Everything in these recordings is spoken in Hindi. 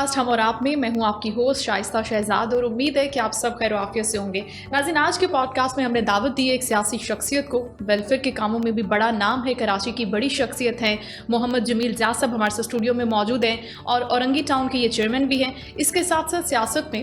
हम और आप में मैं हूं आपकी होस्ट शाइस्ता शहजाद और उम्मीद है कि आप सब खैर आफियत से होंगे। नाज़रीन, आज के पॉडकास्ट में हमने दावत दी है एक सियासी शख्सियत को। वेलफेयर के कामों में भी बड़ा नाम है, कराची की बड़ी शख्सियत है। मोहम्मद जमील ज़िया साहब हमारे साथ स्टूडियो में मौजूद हैं और औरंगी टाउन के ये चेयरमैन भी हैं। इसके साथ साथ सियासत में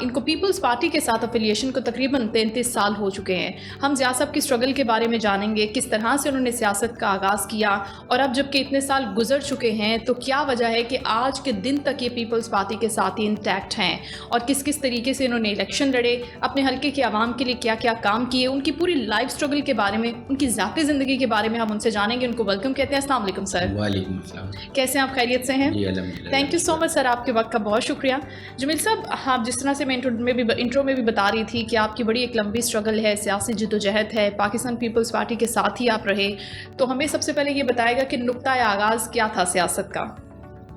इनको पीपल्स पार्टी के साथ अफिलिएशन को तकरीबन 33 साल हो चुके हैं। हम ज़िया साहब की स्ट्रगल के बारे में जानेंगे, किस तरह से उन्होंने सियासत का आगाज़ किया और अब जबकि इतने साल गुजर चुके हैं तो क्या वजह है कि आज के दिन तक ये पीपल्स पार्टी के साथ ही इंटैक्ट हैं और किस किस तरीके से इन्होंने इलेक्शन लड़े, अपने हल्के के आवाम के लिए क्या क्या काम किए, उनकी पूरी लाइफ स्ट्रगल के बारे में, उनकी ज़ाती ज़िंदगी के बारे में हम उनसे जानेंगे। उनको वेलकम कहते हैं। अस्सलाम वालेकुम सर। वालेकुम सलाम। कैसे हैं आप? खैरियत से हैं? जी अल्हम्दुलिल्लाह। Thank you so much sir, आपके वक्त का बहुत शुक्रिया। जमील साहब, हाँ, जिस तरह से मैं इंट्रो में भी बता रही थी कि आपकी बड़ी एक लंबी स्ट्रगल है, सियासी जद्दोजहद है, पाकिस्तान पीपल्स पार्टी के साथ ही आप रहे, तो हमें सबसे पहले ये बताएगा कि नुक्ता आगाज़ क्या था सियासत का?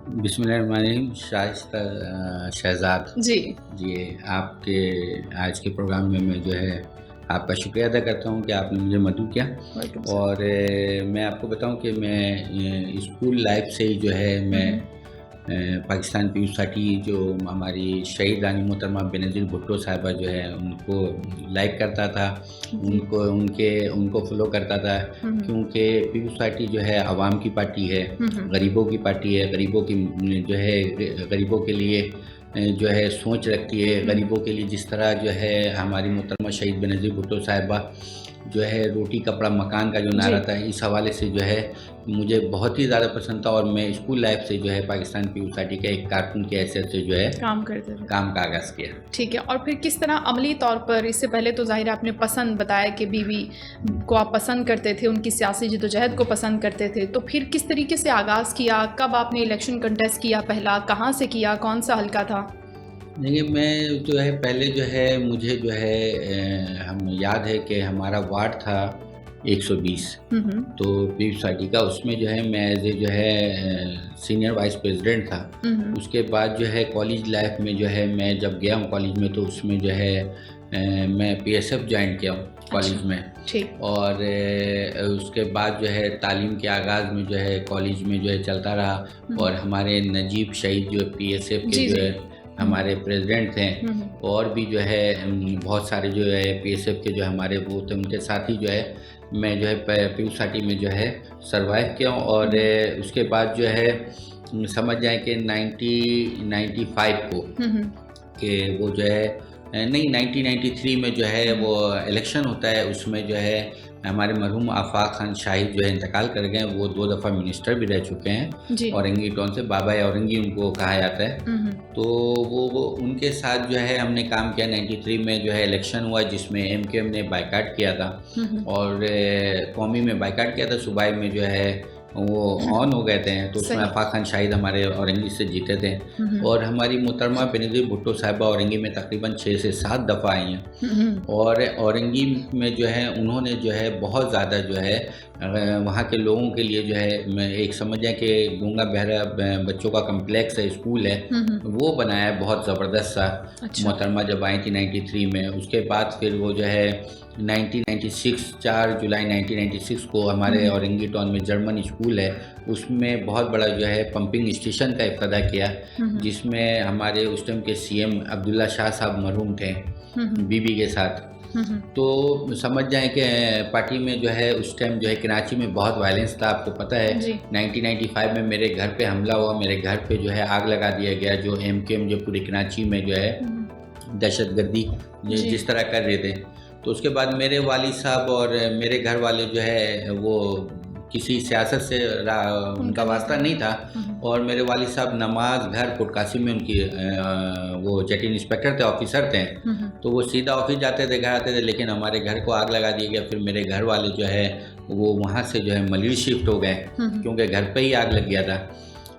बिस्मिल्लाहिर्रहमानिर्रहीम। शाइस्ता शहजाद जी आपके आज के प्रोग्राम में मैं जो है आपका शुक्रिया अदा करता हूँ कि आपने मुझे मदऊ किया। और मैं आपको बताऊँ कि मैं स्कूल लाइफ से ही जो है मैं पाकिस्तान पीपल्स पार्टी जो हमारी शहीद रानी मोहतरमा बेनज़ीर भुट्टो साहिबा जो है उनको लाइक करता था, उनको फॉलो करता था, क्योंकि पीपल्स पार्टी जो है आवाम की पार्टी है, गरीबों की पार्टी है, गरीबों की जो है गरीबों के लिए जो है सोच रखती है। गरीबों के लिए जिस तरह जो है हमारी मोहतरमा शहीद बेनज़ीर भुट्टो साहिबा जो है रोटी कपड़ा मकान का जो नारा था, इस हवाले से जो है मुझे बहुत ही ज़्यादा पसंद था और मैं स्कूल लाइफ से जो है पाकिस्तान पीपल्स पार्टी के एक कारकुन की हैसियत से जो है काम का आगाज़ किया। ठीक है, और फिर किस तरह अमली तौर पर, इससे पहले तो ज़ाहिर आपने पसंद बताया कि बीवी को आप पसंद करते थे, उनकी सियासी जद्दोजहद को पसंद करते थे, तो फिर किस तरीके से आगाज़ किया? कब आपने इलेक्शन कंटेस्ट किया पहला, कहाँ से किया, कौन सा हल्का था? देखिए, मैं जो है पहले जो है मुझे जो है हम याद है कि हमारा वार्ड था 120 तो पीपल्स पार्टी का, उसमें जो है मैं एज ए जो है सीनियर वाइस प्रेसिडेंट था। उसके बाद जो है कॉलेज लाइफ में जो है मैं जब गया हूँ कॉलेज में, तो उसमें जो है मैं PSF ज्वाइन किया हूँ कॉलेज में। ठीक। और उसके बाद जो है तालीम के आगाज़ में जो है कॉलेज में जो है चलता रहा और हमारे नजीब शहीद जो PSF के जो है हमारे प्रेसिडेंट थे, और भी जो है बहुत सारे जो है PSF के जो हमारे वो थे, उनके साथ ही जो है मैं जो है पीपल्स पार्टी में जो है सर्वाइव किया हूँ। और उसके बाद जो है समझ जाए कि 1995 को कि वो जो है नहीं 1993 में जो है वो इलेक्शन होता है, उसमें जो है हमारे मरहूम आफाक खान शाहिद जो है इंतकाल कर गए। वो 2 दफ़ा मिनिस्टर भी रह चुके हैं औरंगी टाउन से, बाबा औरंगी उनको कहा जाता है। तो वो उनके साथ जो है हमने काम किया। 93 में जो है इलेक्शन हुआ जिसमें MKM ने बाइकाट किया था और कौमी में बाइकाट किया था, सूबाई में जो है वो ऑन हो गए थे। तो उसमें आफाक खान शाहिद हमारे औरंगी से जीते थे और हमारी मोहतरमा बेनज़ीर भुट्टो साहिबा औरंगी में तकरीबन 6 से 7 दफ़ा आई हैं। और औरंगी में जो है उन्होंने जो है बहुत ज़्यादा जो है वहाँ के लोगों के लिए जो है मैं एक समझ जाए कि गूंगा बहरा बच्चों का कम्प्लेक्स है, स्कूल है, वो बनाया है बहुत ज़बरदस्त सा। मोहतरमा जब आई थी 93 में, उसके बाद फिर वो जो है 1996 4 जुलाई 1996 को हमारे औरंगी टाउन में जर्मन स्कूल है, उसमें बहुत बड़ा जो है पंपिंग स्टेशन का इफ्तिताह किया, जिसमें हमारे उस टाइम के CM अब्दुल्ला शाह साहब मरहूम थे बीबी के साथ। तो समझ जाएं कि पार्टी में जो है उस टाइम जो है कराची में बहुत वायलेंस था, आपको पता है। 1995 में मेरे घर पे हमला हुआ, मेरे घर पे जो है आग लगा दिया गया, जो MKM जो पूरी कराची में जो है दहशतगर्दी जिस तरह कर रहे थे। तो उसके बाद मेरे वालिद साहब और मेरे घर वाले जो है वो किसी सियासत से उनका वास्ता नहीं था, और मेरे वालिद साहब नमाज घर पुटकासी में उनकी वो जेटिंग इंस्पेक्टर थे, ऑफिसर थे। तो वो सीधा ऑफिस जाते थे, घर आते थे, लेकिन हमारे घर को आग लगा दिया गया। फिर मेरे घर वाले जो है वो वहाँ से जो है मलिर शिफ्ट हो गए क्योंकि घर पे ही आग लग गया था।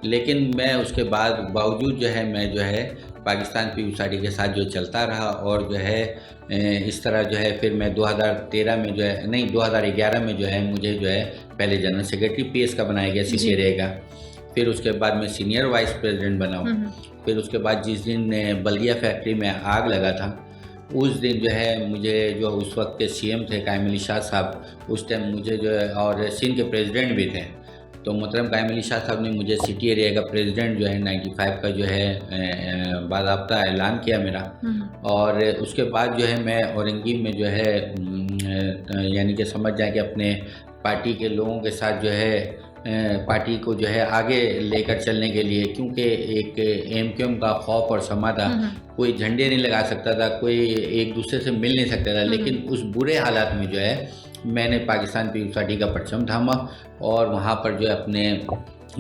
लेकिन मैं उसके बावजूद जो है मैं जो है पाकिस्तान पीपल्स पार्टी के साथ जो चलता रहा और जो है इस तरह जो है फिर मैं 2013 में जो है नहीं 2011 में जो है मुझे जो है पहले जनरल सेक्रेटरी PS का बनाया गया CCRA का। फिर उसके बाद मैं सीनियर वाइस प्रेसिडेंट बना हूँ। फिर उसके बाद जिस दिन बल्दिया फैक्ट्री में आग लगा था, उस दिन जो है मुझे जो उस वक्त के CM थे कायम अली शाह साहब, उस टाइम मुझे जो है और सिंध के प्रेसिडेंट भी थे, तो मोहतरम कायम अली शाह साहब ने मुझे सिटी एरिया का प्रेसिडेंट जो है 95 का जो है बाज़ाब्ता ऐलान किया मेरा। और उसके बाद जो है मैं औरंगज़ेब में जो है यानी कि समझ जाए कि अपने पार्टी के लोगों के साथ जो है पार्टी को जो है आगे लेकर चलने के लिए, क्योंकि एक एमक्यूएम का खौफ और समा था, कोई झंडे नहीं लगा सकता था, कोई एक दूसरे से मिल नहीं सकता था। लेकिन उस बुरे हालात में जो है मैंने पाकिस्तान पीपल्स पार्टी का परचम थामा और वहाँ पर जो है अपने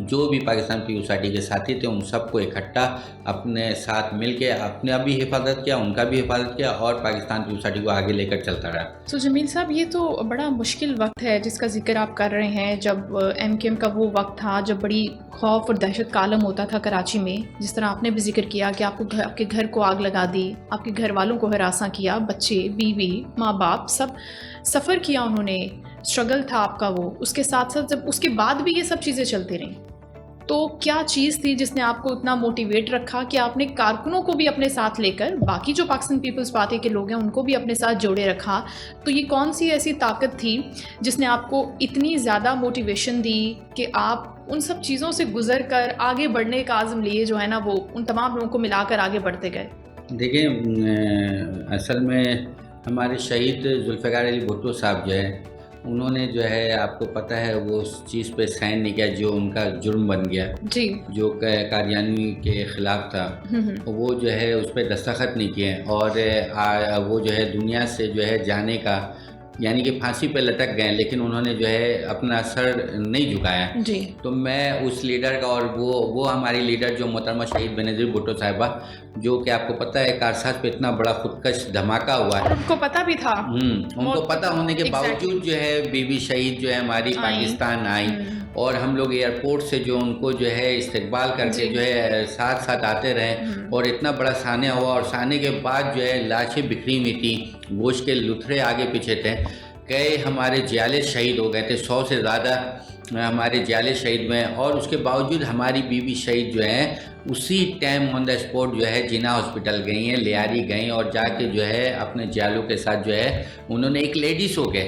जो भी पाकिस्तान पीपल्स पार्टी के साथी थे उन सबको इकट्ठा अपने साथ मिलके अपने भी हिफाजत किया, उनका भी हिफाजत किया और पाकिस्तान पीपल्स पार्टी को आगे लेकर चलता रहा। तो जमील साहब, ये तो बड़ा मुश्किल वक्त है जिसका जिक्र आप कर रहे हैं, जब एमक्यूएम का वो वक्त था जब बड़ी खौफ और दहशत का आलम होता था कराची में। जिस तरह आपने भी जिक्र किया कि आपके घर को आग लगा दी, आपके घर वालों को हरासा किया, बच्चे, बीवी, माँ बाप सब सफ़र किया उन्होंने, स्ट्रगल था आपका वो। उसके साथ साथ जब उसके बाद भी ये सब चीज़ें चलती रहीं, तो क्या चीज़ थी जिसने आपको इतना मोटिवेट रखा कि आपने कारकुनों को भी अपने साथ लेकर, बाकी जो पाकिस्तान पीपल्स पार्टी के लोग हैं उनको भी अपने साथ जोड़े रखा? तो ये कौन सी ऐसी ताकत थी जिसने आपको इतनी ज़्यादा मोटिवेशन दी कि आप उन सब चीज़ों से गुजर कर आगे बढ़ने का आज़म लिए, जो है ना वो उन तमाम लोगों को मिलाकर आगे बढ़ते गए? देखिए, असल में हमारे शहीद जुल्फ़िकार अली भुट्टो साहब जो है उन्होंने जो है आपको पता है वो उस चीज़ पे साइन नहीं किया जो उनका जुर्म बन गया जी, जो कादियानी के ख़िलाफ़ था। वो जो है उस पर दस्तखत नहीं किए और वो जो है दुनिया से जो है जाने का यानी कि फांसी पे लटक गए, लेकिन उन्होंने जो है अपना सर नहीं झुकाया जी। तो मैं उस लीडर का, और वो हमारी लीडर जो मोहतरमा शहीद बेनज़ीर भुट्टो साहिबा, जो कि आपको पता है कारसाज पे इतना बड़ा खुदकश धमाका हुआ है, उनको पता भी था। उनको पता होने के बावजूद जो है बीबी शहीद जो है हमारी पाकिस्तान आई और हम लोग एयरपोर्ट से जो उनको जो है इस्तकबाल करके जो है साथ साथ आते रहे और इतना बड़ा साने हुआ। और साने के बाद जो है लाशें बिखरी हुई थी, गोश्त के लुथरे आगे पीछे थे, कई हमारे जियाले शहीद हो गए थे, 100 से ज़्यादा हमारे जियाले शहीद हुए। और उसके बावजूद हमारी बीबी शहीद जो है उसी टाइम ऑन द स्पॉट जो है जिना हॉस्पिटल गई हैं, लियारी गई और जाके जो है अपने जियालों के साथ जो है उन्होंने एक लेडीज़ हो गए।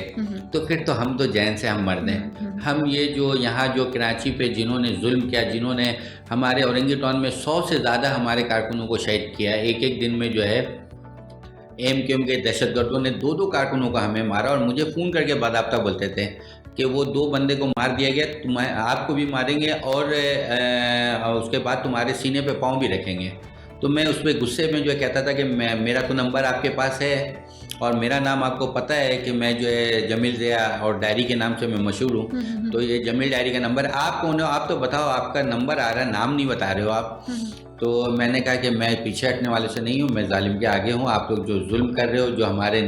तो फिर तो हम तो जैन से हम मर्द हैं। हम ये जो यहाँ जो कराची पे जिन्होंने जुल्म किया, जिन्होंने हमारे औरंगी टाउन में 100 से ज़्यादा हमारे कारकुनों को शहीद किया, एक एक दिन में जो है एमक्यूएम के दहशतगर्दों ने 2-2 कारकुनों को हमें मारा और मुझे फ़ोन करके बाज़ाब्ता बोलते थे कि वो 2 बंदे को मार दिया गया, आपको भी मारेंगे और उसके बाद तुम्हारे सीने पे पाँव भी रखेंगे। तो मैं उस पर गुस्से में जो है कहता था कि मेरा तो नंबर आपके पास है और मेरा नाम आपको पता है कि मैं जो है जमील ज़िया और डायरी के नाम से मैं मशहूर हूँ। तो ये जमील डायरी का नंबर, आप कौन हो, आप तो बताओ, आपका नंबर आ रहा है, नाम नहीं बता रहे हो आप। तो मैंने कहा कि मैं पीछे हटने वाले से नहीं हूँ, मैं जालिम के आगे हूँ। आप लोग जो जुल्म कर रहे हो, जो हमारे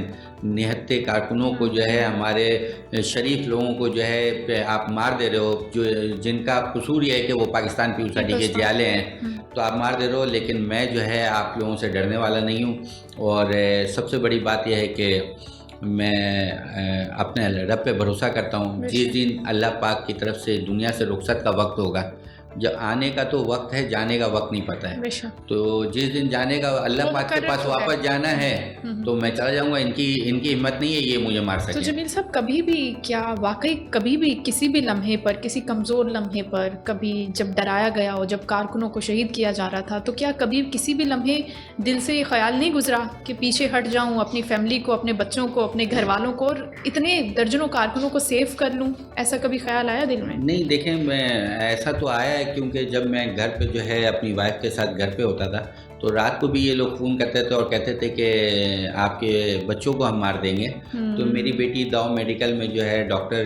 निहत्ते कारकुनों को जो है, हमारे शरीफ लोगों को जो है आप मार दे रहे हो, जो जिनका कसूर ये है कि वो पाकिस्तान पीपल्स पार्टी के जियाले हैं, तो आप मार दे रहे हो। लेकिन मैं जो है आप लोगों से डरने वाला नहीं हूँ। और सबसे बड़ी बात यह है कि मैं अपने रब पे भरोसा करता हूँ। जिस दिन अल्लाह पाक की तरफ से दुनिया से रुखसत का वक्त होगा, जब आने का तो वक्त है, जाने का वक्त नहीं पता है। तो जिस दिन जाने का अल्लाह पाक के पास वापस जाना है तो मैं चला जाऊंगा। इनकी हिम्मत नहीं है ये मुझे मार सके। तो जमील साहब, कभी भी क्या वाकई कभी भी किसी भी लम्हे पर, किसी कमज़ोर लम्हे पर, कभी जब डराया गया हो, जब कारकुनों को शहीद किया जा रहा था, तो क्या कभी किसी भी लम्हे दिल से ये ख्याल नहीं गुजरा कि पीछे हट जाऊँ, अपनी फैमिली को, अपने बच्चों को, अपने घर वालों को और इतने दर्जनों कारकुनों को सेव कर लूँ? ऐसा कभी ख्याल आया दिल में? नहीं, देखें, मैं ऐसा तो आया क्योंकि जब मैं घर पे जो है अपनी वाइफ के साथ घर पे होता था तो रात को भी ये लोग फ़ोन करते थे और कहते थे कि आपके बच्चों को हम मार देंगे। तो मेरी बेटी दाव मेडिकल में जो है डॉक्टर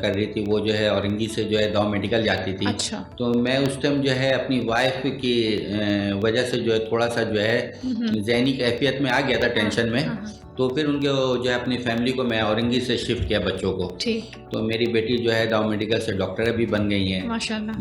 कर रही थी, वो जो है औरंगी से जो है दाव मेडिकल जाती थी। अच्छा। तो मैं उस टाइम जो है अपनी वाइफ की वजह से जो है थोड़ा सा जो है ज़हनी कैफियत में आ गया था, टेंशन में। तो फिर उनके जो है अपनी फैमिली को मैं औरंगी से शिफ्ट किया, बच्चों को। ठीक। तो मेरी बेटी जो है दाव मेडिकल से डॉक्टर भी बन गई हैं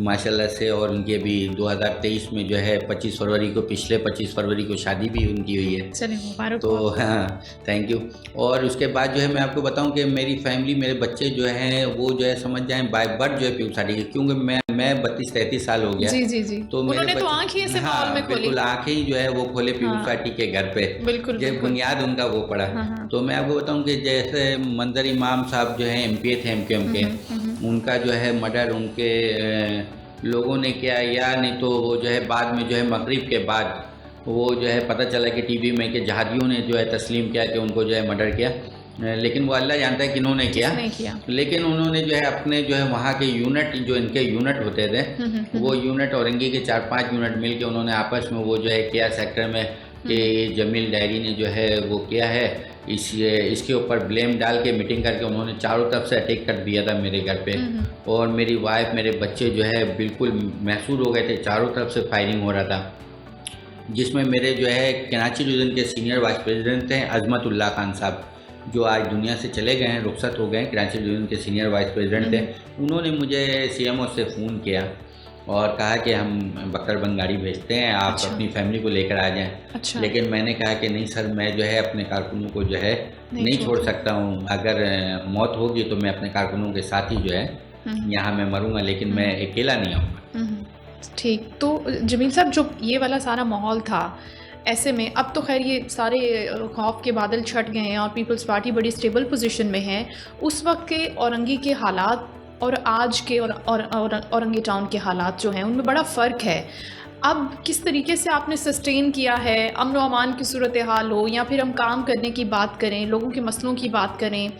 माशाल्लाह से। और उनकी अभी 2023 में जो है 25 फरवरी को, पिछले 25 फरवरी को शादी भी उनकी हुई है। चलिए, मुबारक। तो हाँ, थैंक यू। और उसके बाद जो है मैं आपको बताऊं कि मेरी फैमिली, मेरे बच्चे जो हैं वो जो है समझ जाएं बाय बर्थ जो है पीपल्स पार्टी के, क्योंकि मैं 32-33 साल हो गया। जी जी जी। तो उन्होंने तो आँखें ऐसे माहौल में खोली। बिल्कुल, आँखें ही जो है वो खोले पीपल्स पार्टी के घर पे। बिल्कुल, जो बुनियाद उनका वो पड़ा। तो मैं आपको बताऊं कि जैसे मंजर इमाम साहब जो है एमपीए थे एमक्यूएम के, उनका जो है मर्डर उनके लोगों ने किया, या नहीं तो वो जो है बाद में जो है मगरिब के बाद वो जो है पता चला कि टीवी में कि जहादियों ने जो है तस्लीम किया कि उनको जो है मर्डर किया, लेकिन वो अल्लाह जानता है किन्होंने किया। लेकिन उन्होंने जो है अपने जो है वहाँ के यूनिट, जो इनके यूनिट होते थे, वो यूनिट औरंगी के 4-5 यूनिट मिल के उन्होंने आपस में वो जो है किया सेक्टर में कि जमील डायरी ने जो है वो किया है, इसके ऊपर ब्लेम डाल के मीटिंग करके उन्होंने चारों तरफ से अटैक कर दिया था मेरे घर पे, और मेरी वाइफ, मेरे बच्चे जो है बिल्कुल महसूस हो गए थे। चारों तरफ से फायरिंग हो रहा था, जिसमें मेरे जो है कराची डिवीज़न के सीनियर वाइस प्रेसिडेंट थे अजमतुल्लाह खान साहब, जो आज दुनिया से चले गए हैं, रुखसत हो गए हैं, कराची डिवीज़न के सीनियर वाइस प्रेसिडेंट थे। उन्होंने मुझे सीएमओ से फ़ोन किया और कहा कि हम बकरबंद गाड़ी भेजते हैं, आप अपनी फैमिली को लेकर आ जाएं। लेकिन मैंने कहा कि नहीं सर, मैं जो है अपने कारकुनों को जो है नहीं छोड़ सकता हूं। अगर मौत होगी तो मैं अपने कारकुनों के साथ ही जो है यहाँ मैं मरूंगा, लेकिन मैं अकेला नहीं आऊँगा। ठीक, तो जमील साहब, जो ये वाला सारा माहौल था, ऐसे में अब तो खैर ये सारे खौफ के बादल छट गए हैं और पीपल्स पार्टी बड़ी स्टेबल पोजीशन में है। उस वक्त के औरंगी के हालात और आज के औरंगी टाउन के हालात जो हैं उनमें बड़ा फ़र्क है। अब किस तरीके से आपने सस्टेन किया है, अमन व अमान की सूरत हाल हो या फिर हम काम करने की बात करें, लोगों के मसलों की बात करें,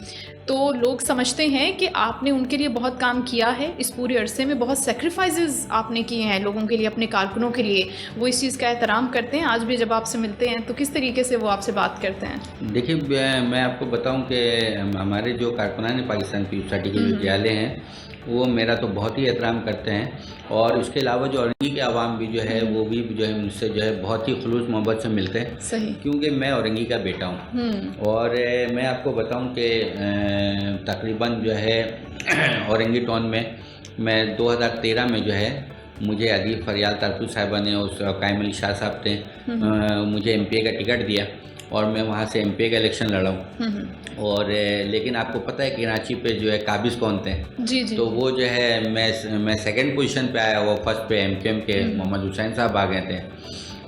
तो लोग समझते हैं कि आपने उनके लिए बहुत काम किया है इस पूरे अरसे में, बहुत सेक्रीफाइसेस आपने किए हैं लोगों के लिए, अपने कारकुनों के लिए। वो इस चीज़ का एहतराम करते हैं। आज भी जब आपसे मिलते हैं तो किस तरीके से वो आपसे बात करते हैं? देखिए, मैं आपको बताऊं कि हमारे जो कारकुनान पाकिस्तान पीपल्स पार्टी के विद्यालय हैं वो मेरा तो बहुत ही एहतराम करते हैं, और उसके अलावा जो औरंगी के अवाम भी जो है वो भी जो है मुझसे जो है बहुत ही खुलूस मोहब्बत से मिलते हैं। सही, क्योंकि मैं औरंगी का बेटा हूँ। और मैं आपको बताऊं कि तकरीबन जो है औरंगी टाउन में मैं 2013 में जो है मुझे अदीब फरियाल तारकुल साहिबा ने और कायम अली शाह साहब ने मुझे एमपीए का टिकट दिया और मैं वहाँ से एमपीए का इलेक्शन लड़ा हूँ। और लेकिन आपको पता है कि कराची पे जो है काबिज कौन थे? जी। तो वो जो है मैं सेकंड पोजीशन पे आया, वो फर्स्ट पे एमकेएम के मोहम्मद हुसैन साहब आ गए थे।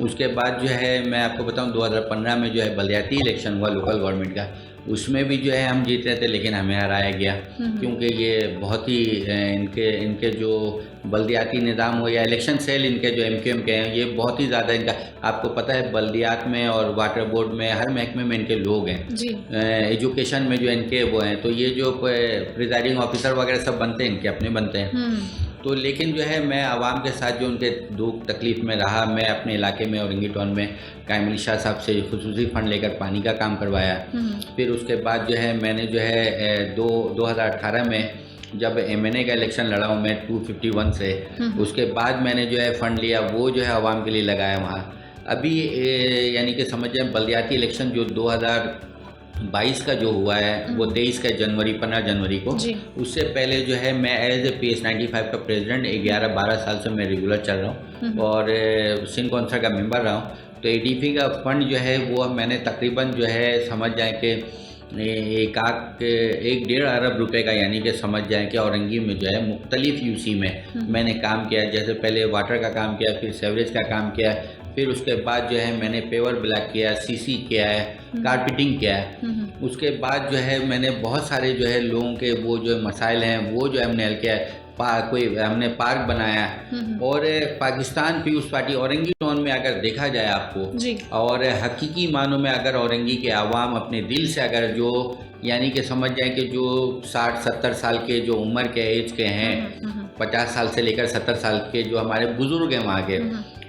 उसके बाद जो है मैं आपको बताऊं 2015 में जो है बलदियाती इलेक्शन हुआ लोकल गवर्नमेंट का, उसमें भी जो है हम जीत रहे थे, लेकिन हमें हराया गया। क्योंकि ये बहुत ही इनके जो बल्दियाती निज़ाम हो या इलेक्शन सेल इनके जो एमक्यूएम के हैं, ये बहुत ही ज़्यादा इनका, आपको पता है बल्दियात में और वाटर बोर्ड में हर महकमे में इनके लोग हैं जी। एजुकेशन में जो इनके वो हैं, तो ये जो प्रिजाइडिंग ऑफिसर वगैरह सब बनते हैं इनके अपने बनते हैं। तो लेकिन जो है मैं आवाम के साथ जो उनके दुख तकलीफ़ में रहा, मैं अपने इलाके में औरंगी टाउन में कायम अली शाह साहब से खुसूसी फ़ंड लेकर पानी का काम करवाया। फिर उसके बाद जो है मैंने जो है 2018 में जब एमएनए का इलेक्शन लड़ा हूँ मैं 251 से, उसके बाद मैंने जो है फ़ंड लिया, वो जो है आवाम के लिए लगाया वहाँ। अभी यानी कि समझ जाए बल्दियाती इलेक्शन जो 2022 का जो हुआ है वो 23 का जनवरी 15 जनवरी को, उससे पहले जो है मैं एज ए PS 95 का प्रेसिडेंट 11-12 साल से मैं रेगुलर चल रहा हूँ और सिंध कौंसिल का मेंबर रहा हूँ। तो ADP का फंड जो है वो मैंने तकरीबन जो है समझ जाए कि 1.5 अरब रुपए का, यानी कि समझ जाए कि औरंगी में जो है मुख्तलिफ यूसी में मैंने काम किया। जैसे पहले वाटर का काम किया, फिर सेवरेज का काम किया, फिर उसके बाद जो है मैंने पेवर ब्लॉक किया, CC किया है, कारपेटिंग किया है। उसके बाद जो है मैंने बहुत सारे जो है लोगों के वो जो मसाइल हैं वो जो हमने हल किया है। हमने पार्क बनाया और पाकिस्तान पीपल्स पार्टी औरंगी टाउन में अगर देखा जाए आपको, और हकीकी मानों में अगर औरंगी के आवाम अपने दिल से अगर जो यानी कि समझ जाए कि जो 60-70 साल के जो उम्र के एज के हैं, 50 साल से लेकर 70 साल के जो हमारे बुजुर्ग हैं वहाँ के,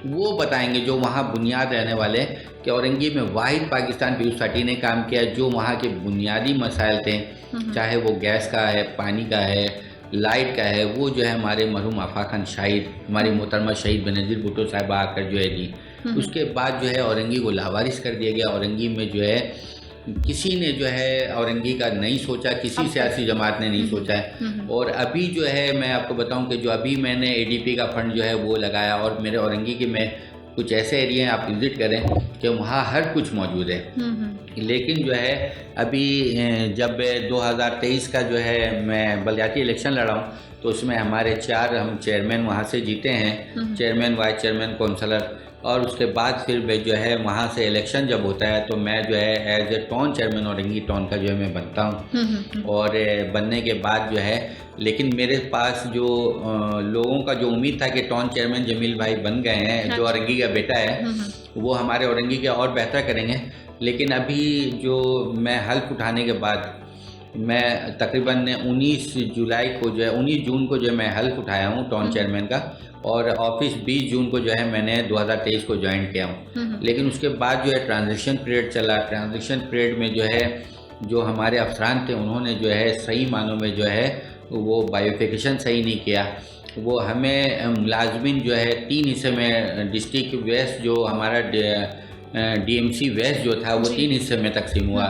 वो बताएंगे जो वहाँ बुनियाद रहने वाले कि औरंगी में वाहिद पाकिस्तान पीपल्स पार्टी ने काम किया जो वहाँ के बुनियादी मसाइल थे, चाहे वो गैस का है, पानी का है, लाइट का है, वो जो है हमारे मरहूम आफा खान शाहिद, हमारी मोहतरमा शहीद बेनज़ीर भुट्टो साहिबा आकर जो है दी। उसके बाद जो है औरंगी को लावारिस कर दिया गया। औरंगी में जो है किसी ने जो है औरंगी का नहीं सोचा, किसी सियासी जमात ने नहीं सोचा है। और अभी जो है मैं आपको बताऊं कि जो अभी मैंने ADP का फंड जो है वो लगाया, और मेरे औरंगी के में कुछ ऐसे एरिया हैं आप विज़िट करें कि वहाँ हर कुछ मौजूद है। लेकिन जो है अभी जब 2023 का जो है मैं बलदियाती इलेक्शन लड़ा हूँ तो उसमें हमारे 4 हम चेयरमैन वहाँ से जीते हैं, चेयरमैन, वाइस चेयरमैन, काउंसलर। और उसके बाद फिर मैं जो है वहाँ से इलेक्शन जब होता है तो मैं जो है as a town chairman Orangi town का जो है मैं बनता हूँ। और बनने के बाद जो है, लेकिन मेरे पास जो लोगों का जो उम्मीद था कि टाउन चेयरमैन जमील भाई बन गए हैं, जो औरंगी का बेटा है, वो हमारे औरंगी के और बेहतर करेंगे। लेकिन अभी जो मैं हल्फ उठाने के बाद मैं तकरीबन 19 जुलाई को जो है 19 जून को जो है मैं हल्फ उठाया हूँ टाउन चेयरमैन का, और ऑफिस 20 जून को जो है मैंने 2023 को ज्वाइन किया हूँ। लेकिन उसके बाद जो है ट्रांजिशन पीरियड चला। ट्रांजिशन पीरियड में जो है जो हमारे अफसरान थे उन्होंने जो है सही मानों में जो है वो बायोफिकेशन सही नहीं किया। वो हमें मुलाजमिन जो है 3 हिस्से में, डिस्ट्रिक्ट वेस्ट जो हमारा DMC वेस्ट जो था वो 3 हिस्से में तकसीम हुआ।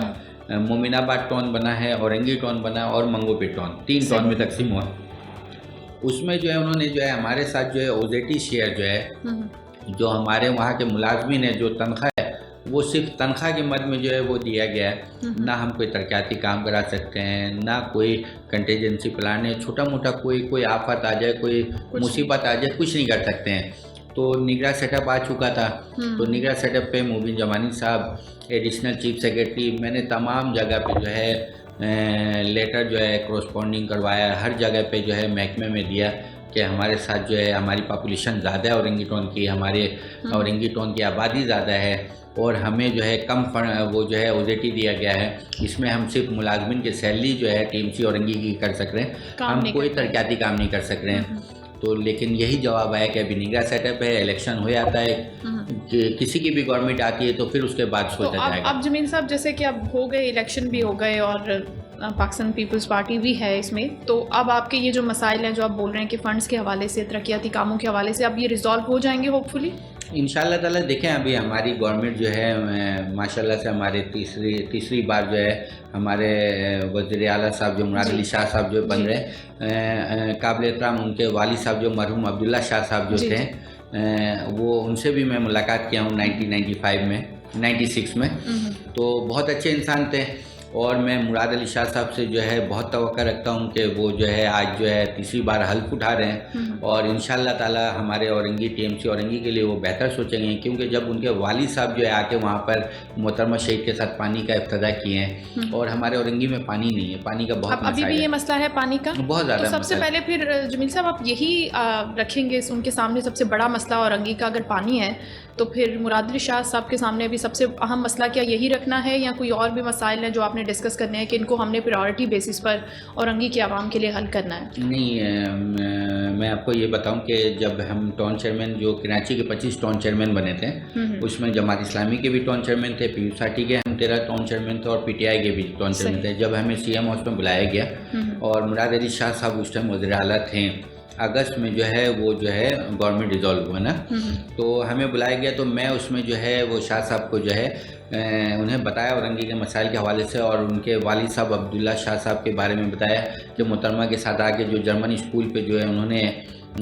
मोमिनाबाद टाउन बना है, औरंगी टाउन बना और मंगोपीर टाउन, 3 टाउन में तकसीम हुआ। उसमें जो है उन्होंने जो है हमारे साथ जो है OJT शेयर जो है जो हमारे वहाँ के मुलाजमिन है, जो तनख्वाह है वो सिर्फ तनख्वाह के मद में जो है वो दिया गया है। ना हम कोई तरक्याती काम करा सकते हैं, ना कोई कंटीजेंसी प्लान है, छोटा मोटा कोई आफत आ जाए, कोई मुसीबत आ जाए, कुछ नहीं कर सकते हैं। तो निगरान सेटअप आ चुका था। तो निगरान सेटअप पे मुबीन जमानी साहब एडिशनल चीफ सेक्रेटरी, मैंने तमाम जगह पे जो है लेटर जो है कोरस्पॉन्डिंग करवाया, हर जगह पे जो है महकमे में दिया कि हमारे साथ जो है हमारी पॉपुलेशन ज़्यादा है औरंगी टाउन की, हमारे औरंगी टाउन की आबादी ज़्यादा है और हमें जो है कम वो जो है OJT दिया गया है। इसमें हम सिर्फ मुलाजमिन की सैलरी जो है TMC औरंगी की कर सक रहे हैं, हम कोई तरक्याती काम नहीं कर सक रहे हैं। तो लेकिन यही जवाब आया कि अभी निगरान सेटअप है, इलेक्शन हो जाता है, कि किसी की भी गवर्नमेंट आती है तो फिर उसके बाद सोचा जाएगा। अब जमील साहब, जैसे कि अब हो गए, इलेक्शन भी हो गए और पाकिस्तान पीपल्स पार्टी भी है इसमें, तो अब आपके ये जो मसाइल हैं जो आप बोल रहे हैं कि फ़ंड्स के हवाले से, तरक्याती कामों के हवाले से, अब ये रिजॉल्व हो जाएंगे होपफुली इंशाल्लाह ताला। देखें अभी हमारी गवर्नमेंट जो है माशाल्लाह से हमारे तीसरी बार जो है हमारे वज़ीर आला साहब जो मुराद अली शाह साहब जो बन रहे, काबिल एहतराम उनके वाली साहब जो मरहूम अब्दुल्ला शाह साहब जो थे, वो उनसे भी मैं मुलाकात किया हूँ 1996 में। तो बहुत अच्छे इंसान थे और मैं मुराद अली शाह साहब से जो है बहुत तवक्को रखता हूँ कि वो जो है आज जो है तीसरी बार हल्फ उठा रहे हैं और इंशाल्लाह ताला हमारे औरंगी TMC औरंगी के लिए वो बेहतर सोचेंगे। क्योंकि जब उनके वालिद साहब जो है आके वहाँ पर मोहतरमा शहीद के साथ पानी का इफ्तिदा किए हैं और हमारे औरंगी में पानी नहीं है, पानी का बहुत अभी भी ये मसला है पानी का बहुत ज़्यादा। तो सबसे पहले फिर जमील साहब आप यही रखेंगे उनके सामने सबसे बड़ा मसला औरंगी का अगर पानी है, तो फिर मुराद अली शाह साहब के सामने अभी सबसे अहम मसला क्या यही रखना है या कोई और भी मसाइल हैं जो आपने डिस्कस करने हैं कि इनको हमने प्रायोरिटी बेसिस पर औरंगी की आवाम के लिए हल करना है? नहीं, मैं आपको ये बताऊं कि जब हम टाउन चेयरमैन जो कराची के 25 टाउन चेयरमैन बने थे, उसमें जमात इस्लामी के भी टाउन चेयरमैन थे, PUSRT के हम 13 टाउन चेयरमैन थे और PTI के भी टाउन चेयरमैन थे। जब हमें CM हाउस में बुलाया गया और मुराद अली शाह साहब उस टाइम वज़ीर आला थे, अगस्त में जो है वो जो है गवर्नमेंट डिज़ोल्व हुआ ना, तो हमें बुलाया गया। तो मैं उसमें जो है वो शाह साहब को जो है उन्हें बताया औरंगी के मसाइल के हवाले से और उनके वालिद साहब अब्दुल्ला शाह साहब के बारे में बताया कि मोहतरमा के साथ आके जो जर्मन स्कूल पे जो है उन्होंने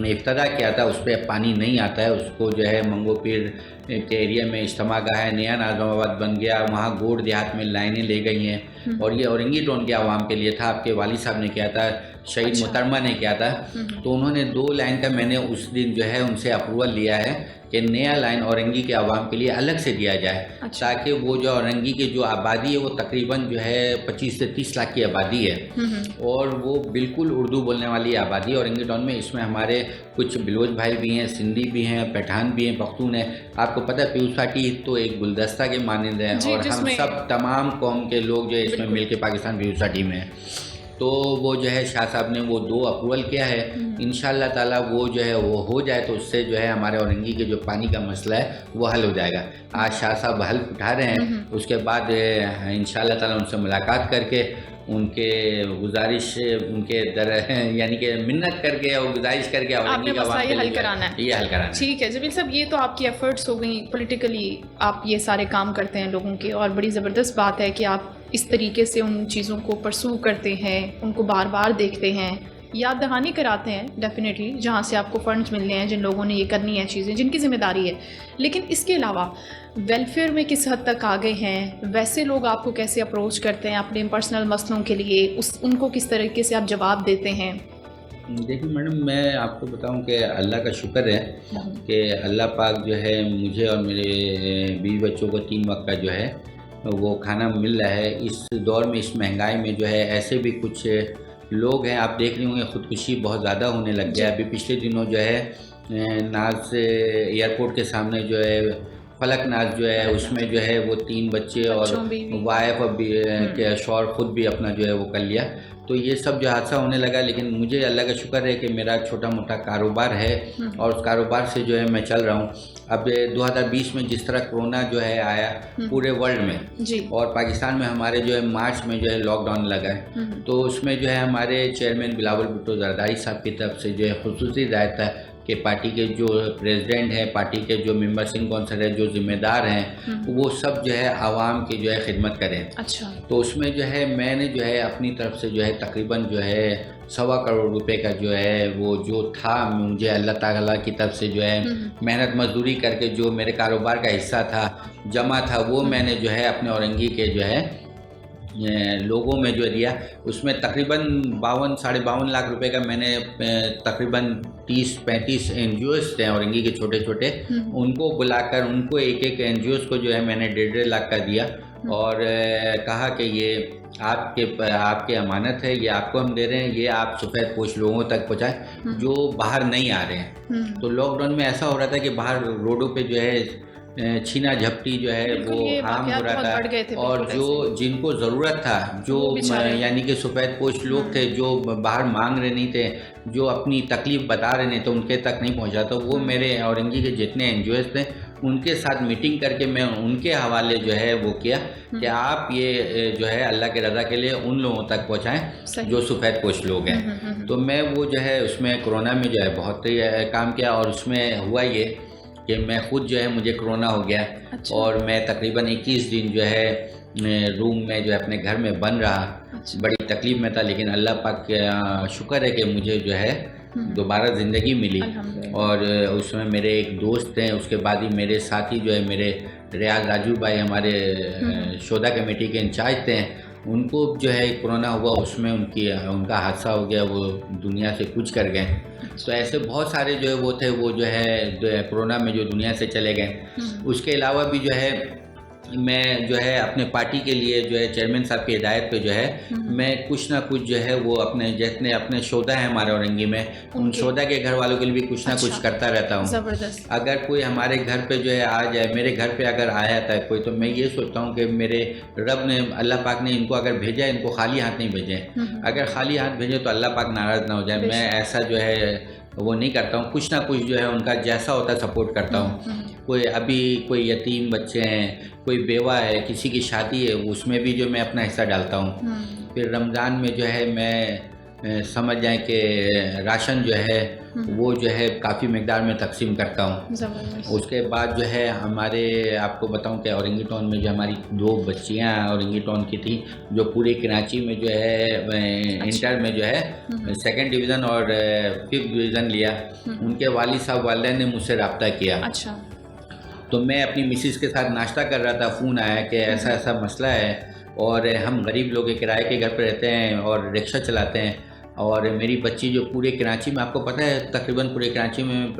इफ्तिदा किया था उस पर पानी नहीं आता है, उसको जो है मंगोपीर के एरिया में इज्तिमा का है, नया नाज़माबाद बन गया, वहाँ गोड़ देहात में लाइनें ले गई हैं और ये औरंगी टाउन के आवाम के लिए था। आपके वालिद साहब ने किया था, शहीद मोहतरमा ने किया था। तो उन्होंने 2 लाइन का मैंने उस दिन जो है उनसे अप्रूवल लिया है कि नया लाइन औरंगी के आवाम के लिए अलग से दिया जाए, ताकि वो जो औरंगी की जो आबादी है वो तकरीबन जो है 25 से 30 लाख की आबादी है और वो बिल्कुल उर्दू बोलने वाली आबादी है औरंगी टाउन में। इसमें हमारे कुछ बिलोच भाई भी हैं, सिंधी भी हैं, पठान भी हैं, पख्तून है। आपको पता है PUSRT तो एक गुलदस्ता के मानंद है और हम सब तमाम कौम के लोग जो है इसमें मिल के पाकिस्तान PUSRT में है। तो वो जो है शाह साहब ने वो 2 अप्रूवल किया है, इंशाल्लाह ताला वो जो है वो हो जाए तो उससे जो है हमारे औरंगी के जो पानी का मसला है वो हल हो जाएगा। आज शाह साहब हल्फ उठा रहे हैं, उसके बाद इंशाल्लाह ताला उनसे मुलाकात करके उनके गुजारिश उनके दर यानी कि मिन्नत करके और गुजारिश करके औरंगी का मसला ये हल कराना है। ठीक है जमील साहब, ये तो आपकी एफर्ट्स हो गई, पॉलिटिकली आप ये सारे काम करते हैं लोगों के और बड़ी ज़बरदस्त बात है कि आप इस तरीके से उन चीज़ों को परसू करते हैं, उनको बार बार देखते हैं, याद दहानी कराते हैं डेफिनेटली जहाँ से आपको फ़ंड्स मिलने हैं, जिन लोगों ने ये करनी है चीज़ें, जिनकी ज़िम्मेदारी है। लेकिन इसके अलावा वेलफेयर में किस हद तक आ गए हैं, वैसे लोग आपको कैसे अप्रोच करते हैं अपने पर्सनल मसलों के लिए, उनको किस तरीके से आप जवाब देते हैं? देखिए मैडम, मैं आपको बताऊं कि अल्लाह का शुक्र है कि अल्लाह पाक जो है मुझे और मेरे बीवी बच्चों को 3 वक्त का जो है वो खाना मिल रहा है। इस दौर में, इस महंगाई में जो है ऐसे भी कुछ लोग हैं, आप देख रहे होंगे खुदकुशी बहुत ज़्यादा होने लग गया। अभी पिछले दिनों जो है नाज एयरपोर्ट के सामने जो है फलक नाज जो है उसमें जो है वो 3 बच्चे और वाइफ और के शौहर खुद भी अपना जो है वो कर लिया। तो ये सब जो हादसा होने लगा, लेकिन मुझे अल्लाह का शुक्र है कि मेरा छोटा मोटा कारोबार है और उस कारोबार से जो है मैं चल रहा हूँ। अब 2020 में जिस तरह कोरोना जो है आया पूरे वर्ल्ड में जी। और पाकिस्तान में हमारे जो है मार्च में जो है लॉकडाउन लगा है, तो उसमें जो है हमारे चेयरमैन बिलावल भुट्टो जरदारी साहब की तरफ से जो है खुसूसी हिदायत है कि पार्टी के जो प्रेसिडेंट हैं, पार्टी के जो मेंबर्स इन काउंसिल है, जो जिम्मेदार हैं, वो सब जो है आवाम की जो है खिदमत करें। अच्छा। तो उसमें जो है मैंने जो है अपनी तरफ से जो है तकरीबन जो है 1.25 करोड़ रुपए का जो है वो जो था, मुझे अल्लाह ताला की तरफ से जो है मेहनत मजदूरी करके जो मेरे कारोबार का हिस्सा था जमा था, वो मैंने जो है अपने औरंगी के जो है लोगों में जो दिया। उसमें तकरीबन 52-52.5 लाख रुपए का मैंने तकरीबन 30-35 NGOs थे औरंगी के छोटे छोटे, उनको बुलाकर उनको एक NGOs को जो है मैंने 1.5 लाख का दिया और कहा कि ये आपके अमानत है, ये आपको हम दे रहे हैं, ये आप सफ़ेद पोश लोगों तक पहुँचाएं जो बाहर नहीं आ रहे हैं। तो लॉकडाउन में ऐसा हो रहा था कि बाहर रोडों पे जो है छीना झपटी जो है वो आम हो रहा था और जो जिनको ज़रूरत था, जो यानी कि सफ़ेद पोश लोग थे जो बाहर मांग रहे नहीं थे, जो अपनी तकलीफ़ बता रहे नहीं, तो उनके तक नहीं पहुंचा। तो वो मेरे औरंगी के जितने NGOs थे उनके साथ मीटिंग करके मैं उनके हवाले जो है वो किया कि आप ये जो है अल्लाह के रज़ा के लिए उन लोगों तक पहुँचाएँ जो सफ़ेद पोश लोग हैं। तो मैं वो जो है उसमें कोरोना में जो है बहुत काम किया और उसमें हुआ ये कि मैं खुद जो है मुझे कोरोना हो गया। अच्छा। और मैं तकरीबन 21 दिन जो है रूम में जो है अपने घर में बंद रहा। अच्छा। बड़ी तकलीफ़ में था, लेकिन अल्लाह पाक का शुक्र है कि मुझे जो है दोबारा ज़िंदगी मिली। और उसमें मेरे एक दोस्त हैं, उसके बाद ही मेरे साथी जो है मेरे रियाज राजू भाई हमारे शोधा कमेटी के इंचार्ज थे, उनको जो है कोरोना हुआ, उसमें उनका हादसा हो गया, वो दुनिया से कूच कर गए। तो ऐसे बहुत सारे जो है वो थे, वो जो है कोरोना में जो दुनिया से चले गए। उसके अलावा भी जो है मैं जो है अपने पार्टी के लिए जो है चेयरमैन साहब की हिदायत पे जो है मैं कुछ ना कुछ जो है वो अपने जितने अपने शोधा है हमारे औरंगी में, उन शोधा के घर वालों के लिए भी कुछ ना कुछ करता रहता हूँ। जबरदस्त। अगर कोई हमारे घर पे जो है आ जाए, मेरे घर पे अगर आया था कोई, तो मैं ये सोचता हूँ कि मेरे रब ने, अल्लाह पाक ने इनको अगर भेजा है, इनको खाली हाथ नहीं भेजे। अगर खाली हाथ भेजे तो अल्लाह पाक नाराज़ ना हो जाए। मैं ऐसा जो है वो नहीं करता हूँ, कुछ ना कुछ जो है उनका जैसा होता है सपोर्ट करता हूँ। कोई यतीम बच्चे हैं, कोई बेवा है, किसी की शादी है, उसमें भी जो मैं अपना हिस्सा डालता हूँ। फिर रमज़ान में जो है मैं समझ जाएं कि राशन जो है वो जो है काफ़ी मकदार में तकसीम करता हूँ। उसके बाद जो है हमारे, आपको बताऊँ कि औरंगी टाउन में जो हमारी 2 बच्चियाँ औरंगी टाउन की थी, जो पूरे कराची में जो है इंटर में जो है 2nd डिवीज़न और 5th डिवीज़न लिया, उनके वालिद साहब वालिदैन ने मुझसे रब्ता किया। अच्छा। तो मैं अपनी मिसिस के साथ नाश्ता कर रहा था, फ़ोन आया कि ऐसा ऐसा मसला है और हम गरीब लोग किराए के घर पर रहते हैं और रिक्शा चलाते हैं, और मेरी बच्ची जो पूरे कराची में, आपको पता है तकरीबन पूरे कराची में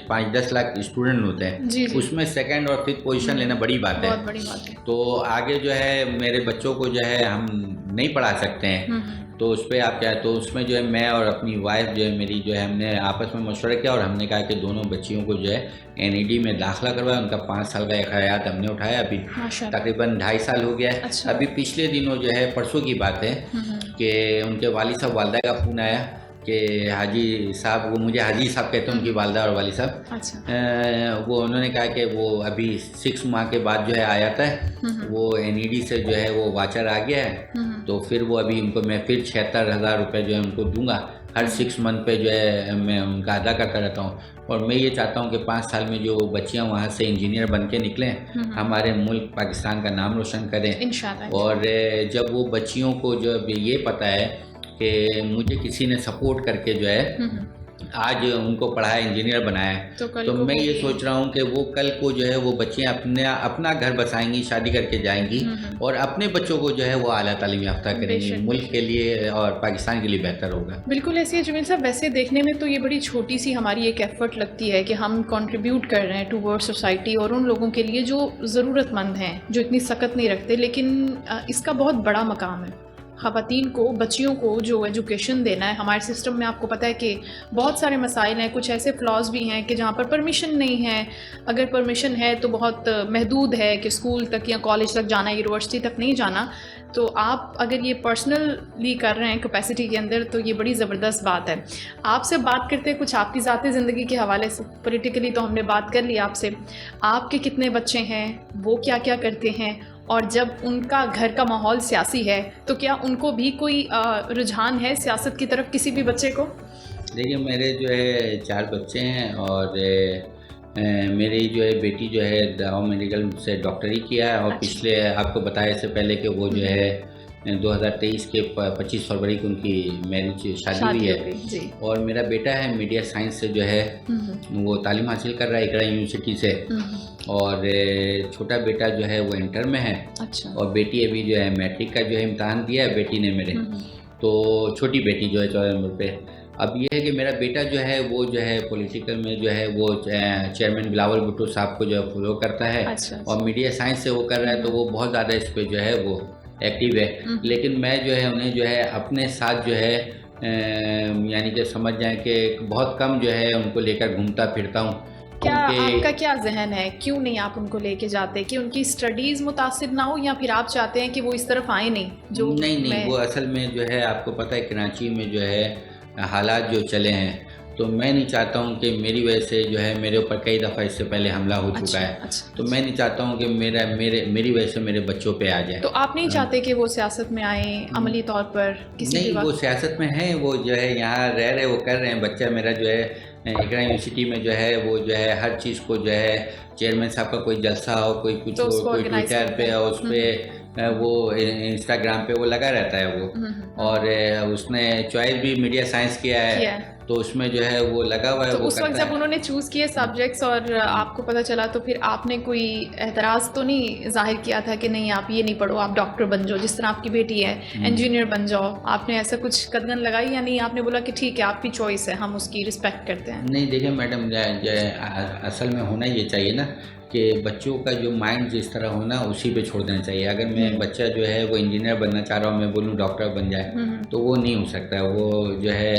5-10 लाख स्टूडेंट होते हैं। जी जी। उसमें 2nd और 5th पोजीशन लेना बड़ी बात है। बहुत बड़ी बात है। तो आगे जो है मेरे बच्चों को जो है हम नहीं पढ़ा सकते हैं, तो उस पर आप क्या, तो उसमें जो है मैं और अपनी वाइफ जो है मेरी जो है हमने आपस में मशवरा किया और हमने कहा कि दोनों बच्चियों को जो है NED में दाखिला करवाया। उनका 5 साल का एक हयात हमने उठाया, अभी तकरीबन 2.5 साल हो गया है। अच्छा। अभी पिछले दिनों जो है, परसों की बात है कि उनके वालिद साहब वालदा का फ़ोन आया कि हाजी साहब, वो मुझे हाजी साहब कहते हैं, उनकी वालदा और वालिद साहब। अच्छा। वो उन्होंने कहा कि वो अभी 6 माह के बाद जो है आया था, वो NED से जो है वो वाचर आ गया है, तो फिर वो अभी उनको मैं फिर 76,000 रुपये जो है उनको दूंगा हर 6 मंथ पे जो है मैं उनका अदा करता रहता हूँ। और मैं ये चाहता हूँ कि 5 साल में जो बच्चियाँ वहाँ से इंजीनियर बन के निकलें, हमारे मुल्क पाकिस्तान का नाम रोशन करें। इंशाल्लाह। और जब वो बच्चियों को जब ये पता है कि मुझे किसी ने सपोर्ट करके जो है आज उनको पढ़ाया, इंजीनियर बनाया है। तो कल तो को मैं वो ये भी- सोच रहा हूँ कि वो कल को जो है वो बच्चे अपना घर बसाएंगी, शादी करके जाएंगी और अपने बच्चों को जो है वो आला तालीम याफ्ता करेंगी। बेशक, मुल्क के लिए और पाकिस्तान के लिए बेहतर होगा। बिल्कुल ऐसे ही जमील साहब। वैसे देखने में तो ये बड़ी छोटी सी हमारी एक एफर्ट लगती है कि हम कंट्रीब्यूट कर रहे हैं टूवर्ड सोसाइटी और उन लोगों के लिए जो ज़रूरतमंद हैं, जो इतनी सकत नहीं रखते, लेकिन इसका बहुत बड़ा मकाम है। ख़वातीन को, बच्चियों को जो एजुकेशन देना है, हमारे सिस्टम में आपको पता है कि बहुत सारे मसाइल हैं, कुछ ऐसे फ्लॉज भी हैं कि जहाँ पर परमिशन नहीं है, अगर परमिशन है तो बहुत महदूद है कि स्कूल तक या कॉलेज तक जाना, यूनिवर्सिटी तक नहीं जाना। तो आप अगर ये पर्सनली कर रहे हैं कैपेसिटी के अंदर तो ये बड़ी ज़बरदस्त बात है। आपसे बात करते हैं कुछ आपकी ज़ाती ज़िंदगी के हवाले से। पॉलिटिकली तो हमने बात कर ली आपसे, आपके कितने बच्चे हैं, वो क्या क्या करते हैं, और जब उनका घर का माहौल सियासी है तो क्या उनको भी कोई रुझान है सियासत की तरफ, किसी भी बच्चे को? देखिए, मेरे जो है 4 बच्चे हैं और मेरी जो है बेटी जो है दावा मेडिकल से डॉक्टरी किया है और अच्छा। पिछले आपको बताया इससे पहले कि वो जो है 2023 के 25 फरवरी को उनकी मैरिज शादी हुई हो है। गई जी। और मेरा बेटा है मीडिया साइंस से जो है वो तालीम हासिल कर रहा है इकरा यूनिवर्सिटी से। और छोटा बेटा जो है वो इंटर में है। अच्छा। और बेटी अभी जो है मैट्रिक का जो है इम्तहान दिया है बेटी ने मेरे। तो छोटी बेटी जो है 14 नंबर पे। अब ये है कि मेरा बेटा जो है वो जो है पॉलिटिकल में जो है वो चेयरमैन बिलावल भुट्टो साहब को जो है फॉलो करता है। अच्छा। और मीडिया साइंस से वो कर रहा है तो वो बहुत ज़्यादा इस पर जो है वो एक्टिव है। लेकिन मैं जो है उन्हें जो है अपने साथ जो है यानी कि समझ जाएं कि बहुत कम जो है उनको लेकर घूमता फिरता हूँ। क्या आपका क्या जहन है, क्यों नहीं आप उनको लेके जाते, कि उनकी स्टडीज़ मुतासिर ना हो, या फिर आप चाहते हैं कि वो इस तरफ आए नहीं? जो नहीं, वो असल में जो है आपको पता है कराची में जो है हालात जो चले हैं, तो मैं नहीं चाहता हूं कि मेरी वजह से जो है मेरे ऊपर कई दफ़ा इससे पहले हमला हो चुका है। अच्छा। तो मैं नहीं चाहता हूं कि मेरी वजह से मेरे बच्चों पे आ जाए। तो आप नहीं चाहते कि वो सियासत में आए अमली तौर पर किसी नहीं, भी वो सियासत में हैं, वो जो है यहाँ रह रहे वो कर रहे हैं। बच्चा मेरा जो है इकरा यूनिवर्सिटी में जो है वो जो है हर चीज़ को जो है चेयरमैन साहब का कोई जलसा हो, कोई कुछ हो, कोई ट्विटर पे हो, उस पर वो इंस्टाग्राम पे वो लगा रहता है वो। और उसने चॉइस भी मीडिया साइंस किया है तो उसमें जो है वो लगा हुआ है। तो वो उस वक्त जब उन्होंने चूज़ किए सब्जेक्ट्स और आपको पता चला तो फिर आपने कोई एतराज़ तो नहीं जाहिर किया था कि नहीं आप ये नहीं पढ़ो, आप डॉक्टर बन जाओ, जिस तरह आपकी बेटी है इंजीनियर बन जाओ? आपने ऐसा कुछ कदगन लगाई या नहीं? आपने बोला कि ठीक है आपकी चॉइस है, हम उसकी रिस्पेक्ट करते हैं? नहीं, देखिए मैडम, असल में होना ये चाहिए ना कि बच्चों का जो माइंड जिस तरह होना उसी पे छोड़ देना चाहिए। अगर मैं बच्चा जो है वो इंजीनियर बनना चाह रहा हूँ, मैं बोलूँ डॉक्टर बन जाए तो वो नहीं हो सकता। वो जो है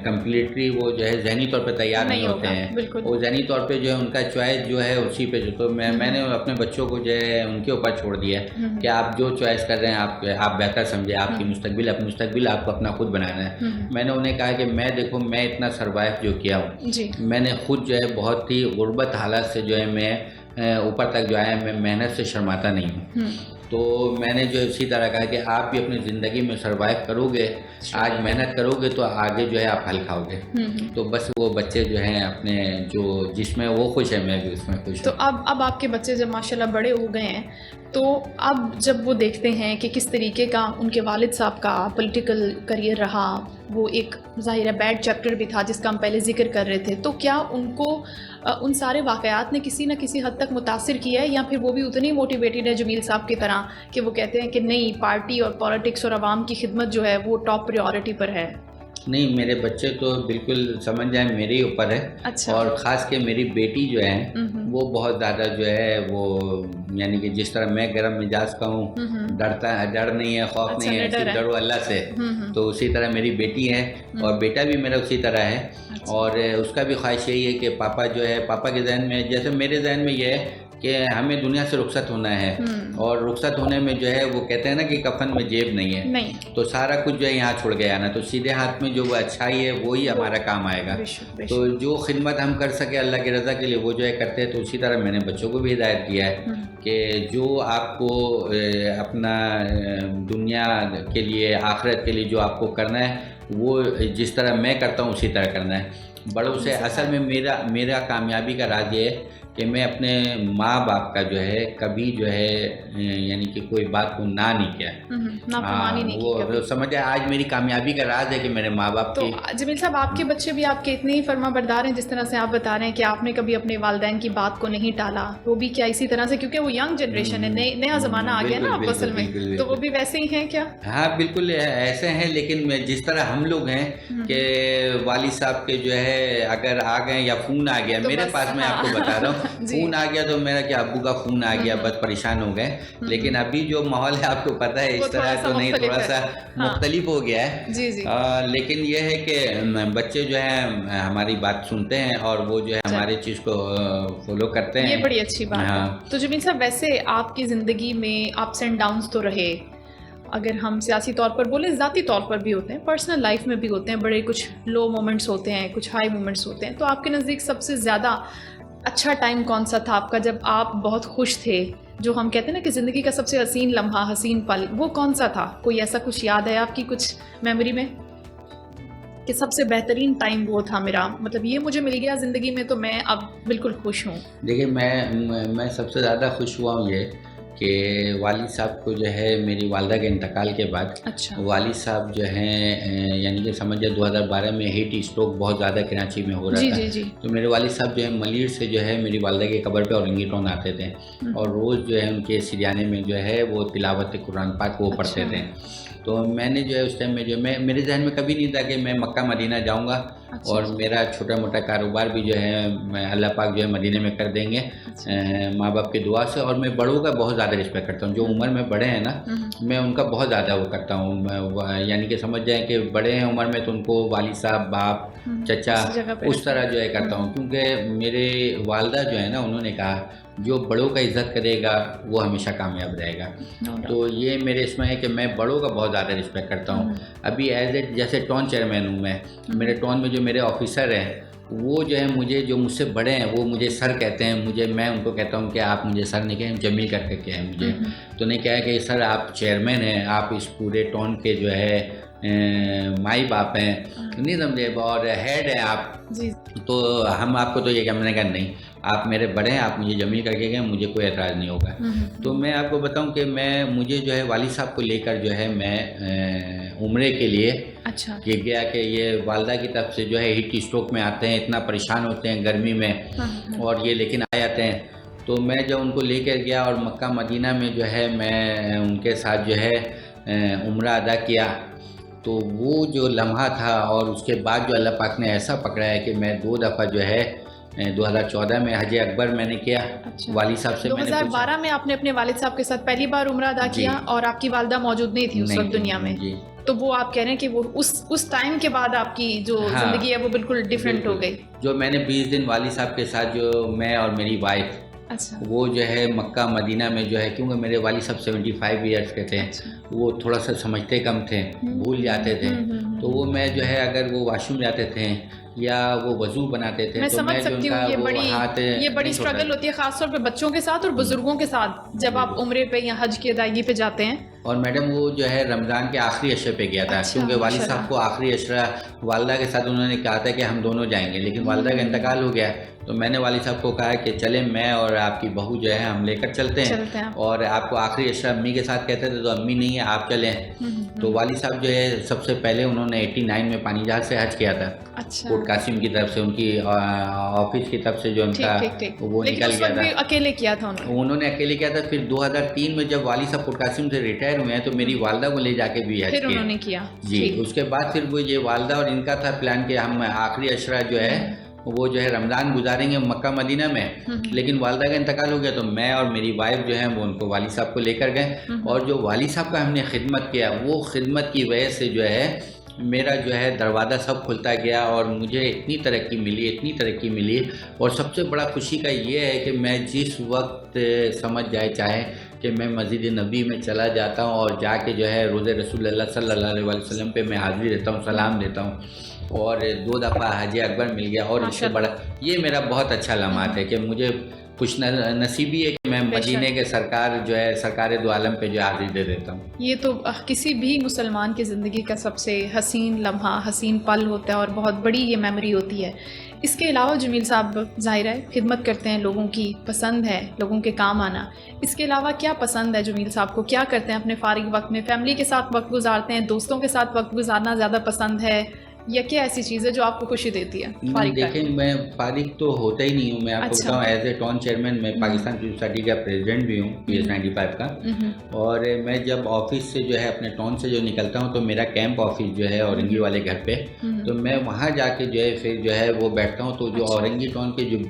कम्प्लीटली वो जो है जहनी तौर पे तैयार नहीं होते हैं। वो जहनी तौर पे जो है उनका चॉइस जो है उसी पे जो, तो मैंने अपने बच्चों को जो है उनके ऊपर छोड़ दिया है कि आप जो चॉइस कर रहे हैं आप बेहतर समझे, आपकी मुस्तकबिल आपको अपना खुद बनाना है। मैंने उन्हें कहा कि मैं देखो, मैं इतना सर्वाइव जो किया हूँ, मैंने खुद जो है बहुत ही गुर्बत हालात से जो है मैं ऊपर तक जो आया, मैं मेहनत से शर्माता नहीं हूँ। तो मैंने जो इसी तरह कहा कि आप भी अपनी ज़िंदगी में सर्वाइव करोगे, आज मेहनत करोगे तो आगे जो है आप फल खाओगे। तो बस वो बच्चे जो हैं अपने जो जिसमें वो खुश है, मैं भी उसमें खुश हूँ। तो अब आपके बच्चे जब माशाल्लाह बड़े हो गए हैं, तो अब जब वो देखते हैं कि किस तरीके का उनके वालिद साहब का पॉलिटिकल करियर रहा, वो एक ज़ाहिर है बैड चैप्टर भी था जिसका हम पहले जिक्र कर रहे थे, तो क्या उनको उन सारे वाक़यात ने किसी न किसी हद तक मुतासिर किया है, या फिर वो भी उतनी मोटिवेटेड है जमील साहब की तरह कि वो कहते हैं कि नहीं, पार्टी और पॉलिटिक्स और आवाम की खिदमत जो है वो टॉप प्रायोरिटी पर है? नहीं, मेरे बच्चे तो बिल्कुल समझ जाए मेरे ही ऊपर है। अच्छा। और ख़ास के मेरी बेटी जो है वो बहुत ज़्यादा जो है वो यानी कि जिस तरह मैं गर्म मिजाज का हूँ, डर नहीं है, खौफ नहीं है, सिर्फ डरो अल्लाह से। तो उसी तरह मेरी बेटी है और बेटा भी मेरा उसी तरह है। और उसका भी ख्वाहिश यही है कि पापा जो है, पापा के जहन में जैसे मेरे जहन में ये है कि हमें दुनिया से रुखसत होना है। और रुखसत होने में जो है वो कहते हैं ना कि कफन में जेब नहीं है, तो सारा कुछ जो है यहाँ छोड़ के आना, तो सीधे हाथ में जो वो अच्छाई है वही हमारा काम आएगा। तो जो खिदमत हम कर सके अल्लाह की रज़ा के लिए वो जो है करते हैं। तो उसी तरह मैंने बच्चों को भी हिदायत दिया है कि जो आपको अपना दुनिया के लिए, आखिरत के लिए जो आपको करना है वो जिस तरह मैं करता हूँ उसी तरह करना है। बड़ों से असल में मेरा कामयाबी का राज ये है कि मैं अपने माँ बाप का जो है कभी जो है यानी कि कोई बात को ना नहीं किया। नाफरमानी नहीं की कभी। वो समझ आज मेरी कामयाबी का राज है कि मेरे माँ बाप तो की। जमील साहब, आपके बच्चे भी आपके इतने ही फर्मा बरदार हैं जिस तरह से आप बता रहे हैं कि आपने कभी अपने वालिदैन की बात को नहीं टाला? वो भी क्या इसी तरह से, क्योंकि वो यंग जनरेशन है, नया ज़माना आ गया ना अब असल में, तो वो भी वैसे ही हैं क्या? हाँ बिल्कुल ऐसे हैं, लेकिन जिस तरह हम लोग हैं कि वालिद साहब के जो है अगर आ गए या फ़ोन आ गया तो मेरे बस, पास, मैं हाँ। आपको बता रहा हूँ फ़ोन आ गया तो मेरा क्या अब्बू का फ़ोन आ गया, बस परेशान हो गए। लेकिन अभी जो माहौल है आपको पता है वो इस तरह तो नहीं, थोड़ा सा मुख्तलिफ हो गया है। जी जी। लेकिन ये है कि बच्चे जो हैं हमारी बात सुनते हैं और वो जो है हमारे चीज़ को फॉलो करते हैं। ये बड़ी अच्छी बात है। तो जमील साहब, वैसे आपकी ज़िंदगी में अप्स एंड डाउन्स तो रहे, अगर हम सियासी तौर पर बोले, ज़ाती तौर पर भी होते हैं, पर्सनल लाइफ में भी होते हैं, बड़े कुछ लो मोमेंट्स होते हैं, कुछ हाई मोमेंट्स होते हैं, तो आपके नज़दीक सबसे ज़्यादा अच्छा टाइम कौन सा था आपका, जब आप बहुत खुश थे, जो हम कहते हैं ना कि ज़िंदगी का सबसे हसीन लम्हा, हसीन पल, वो कौन सा था? कोई ऐसा कुछ याद है आपकी कुछ मेमोरी में कि सबसे बेहतरीन टाइम वो था मेरा, मतलब ये मुझे मिल गया ज़िंदगी में तो मैं अब बिल्कुल खुश हूँ? देखिए मैं सबसे ज़्यादा खुश हुआ हूँ ये कि वालिद साहब को जो है मेरी वालदा के इंतकाल के बाद, अच्छा। वालिद साहब जो हैं यानी कि समझ जाए 2012 में हीट स्ट्रोक बहुत ज़्यादा कराची में हो रहा था। जी जी। तो मेरे वालिद साहब जो है मलीर से जो है मेरी वालदा की कब्र पे औरंगीटोन आते थे और रोज़ जो है उनके सिरयाने में जो है वो तिलावत कुरान पाक वो पढ़ते थे। तो मैंने जो है उस टाइम में जो मेरे जहन में कभी नहीं था कि मैं मक्का मदीना जाऊंगा। अच्छा। और मेरा छोटा मोटा कारोबार भी जो है मैं अल्लाह पाक जो है मदीने में कर देंगे। अच्छा। माँ बाप की दुआ से। और मैं बड़ों का बहुत ज़्यादा रिस्पेक्ट करता हूँ, जो उम्र में बड़े हैं ना मैं उनका बहुत ज़्यादा वो करता हूँ, यानी कि समझ जाएं कि बड़े हैं उम्र में तो उनको वालिद साहब, बाप, चचा उस तरह जो है करता हूँ। क्योंकि मेरे वालदा जो है ना उन्होंने कहा जो बड़ों का इज़्ज़त करेगा वो हमेशा कामयाब रहेगा। तो ये मेरे इसमें है कि मैं बड़ों का बहुत ज़्यादा रिस्पेक्ट करता हूँ। अभी एज ए जैसे टाउन चेयरमैन हूँ मैं, मेरे टाउन में जो मेरे ऑफिसर हैं वो जो है मुझे, जो मुझसे बड़े हैं वो मुझे सर कहते हैं, मैं उनको कहता हूँ कि आप मुझे सर नहीं कहें, जमील करके कहें मुझे। तो नहीं कहा कि सर आप चेयरमैन हैं, आप इस पूरे टाउन के जो है माई बाप हैं, नहीं समझे, और हेड हैं आप जी। तो हम आपको तो ये क्या, मैंने कहा नहीं आप मेरे बड़े हैं, आप मुझे जमील करके गए, मुझे कोई एतराज़ नहीं होगा। तो मैं आपको बताऊं कि मुझे जो है वालिद साहब को लेकर जो है मैं उम्रे के लिए अच्छा ये गया कि ये वालदा की तरफ से जो है हीट स्ट्रोक में आते हैं, इतना परेशान होते हैं गर्मी में और ये लेकिन आ जाते हैं। तो मैं जब उनको लेकर गया और मक्का मदीना में जो है मैं उनके साथ जो है उम्रा अदा किया, तो वो जो लम्हा था और उसके बाद जो अल्लाह पाक ने ऐसा पकड़ा है कि मैं 2 दफ़ा जो है 2014 में हज अकबर मैंने किया। अच्छा। वालिद साहब से 2012 में आपने अपने वालिद साहब के साथ पहली बार उम्रा अदा किया और आपकी वालदा मौजूद नहीं थी उस वक्त दुनिया में जी। तो वो आप कह रहे हैं कि वो उस टाइम के बाद आपकी जो ज़िंदगी है वो बिल्कुल डिफरेंट हो गई। जो मैंने 20 दिन वालिद साहब के साथ जो मैं और मेरी वाइफ, अच्छा, वो जो है मक्का मदीना में जो है, क्योंकि मेरे वालिद साहब 75 ईयर्स के थे। अच्छा। वो थोड़ा सा समझते कम थे, भूल जाते थे। तो वो मैं जो है अगर वो वॉशरूम जाते थे या वो वजू बनाते थे मैं तो समझ मैं सकती हूँ, ये बड़ी स्ट्रगल होती है खासतौर पे बच्चों के साथ और बुजुर्गों के साथ जब आप उम्रे पे या हज की अदायगी पे जाते हैं। और मैडम वो जो है रमज़ान के आखिरी अशरे पे गया था। अच्छा, क्योंकि वालिद साहब को आखिरी अशरा वालदा के साथ उन्होंने कहा था कि हम दोनों जाएंगे, लेकिन वालदा का इंतकाल हो गया। तो मैंने वालिद साहब को कहा कि चले मैं और आपकी बहू जो है हम लेकर चलते हैं और आपको आखिरी अशरा अम्मी के साथ कहते थे तो अम्मी नहीं है आप चलें। तो वालिद साहब जो है सबसे पहले उन्होंने 89 में पानी जहाज से हज किया था। अच्छा। कोट कासिम की तरफ से, उनकी ऑफिस की तरफ से जो उनका वो निकल गया था, अकेले किया था उन्होंने अकेले किया था। फिर 2003 में जब वालिद साहब कोट कासिम से रिटायर हुए हैं तो मेरी वालदा को ले जाके भी हज किया जी। उसके बाद फिर वो ये वालदा और इनका था प्लान कि हम आखिरी अशरा जो है वो जो है रमज़ान गुजारेंगे मक्का मदीना में। लेकिन वालदा का इंतकाल हो गया तो मैं और मेरी वाइफ जो है वो उनको वालिद साहब को लेकर गए और जो वालिद साहब का हमने खिदमत किया वो खिदमत की वजह से जो है मेरा जो है दरवाज़ा सब खुलता गया और मुझे इतनी तरक्की मिली। और सबसे बड़ा खुशी का ये है कि मैं जिस वक्त समझ जाए चाहे कि मैं मस्जिद नबी में चला जाता हूँ और जाके जो है रोज़े रसूलुल्लाह सल्लल्लाहु अलैहि वसल्लम पे मैं हाज़िरी देता हूँ, सलाम देता हूँ और 2 दफ़ा हज अकबर मिल गया। और इससे बड़ा ये मेरा बहुत अच्छा लम्हात है कि मुझे खुश नसीबी है कि मैं मदीने के सरकार जो है सरकार दो आलम पे जो हाजिर दे देता हूँ। ये तो किसी भी मुसलमान की ज़िंदगी का सबसे हसीन लम्हा, हसीन पल होता है और बहुत बड़ी ये मेमोरी होती है। इसके अलावा जमील साहब ज़ाहिर है खिदमत करते हैं, लोगों की पसंद है लोगों के काम आना। इसके अलावा क्या पसंद है जमील साहब को, क्या करते हैं अपने फारिग वक्त में? फैमिली के साथ वक्त गुजारते हैं, दोस्तों के साथ वक्त गुजारना ज़्यादा पसंद है, या क्या ऐसी चीज़ है जो आपको खुशी देती है फारिग टाइम? देखिए मैं फारिग तो होता ही नहीं हूँ, मैं आपको बताऊँ एज ए टॉन चेयरमैन मैं पाकिस्तान फिल्म सोसाइटी का प्रेसिडेंट भी हूँ PS 95 का। और मैं जब ऑफिस से जो है अपने टॉन से जो निकलता हूँ तो मेरा कैंप ऑफिस जो है औरंगी वाले घर पे, तो मैं वहाँ जाके जो है फिर जो है वो बैठता हूँ। तो जो औरंगी टॉन के जो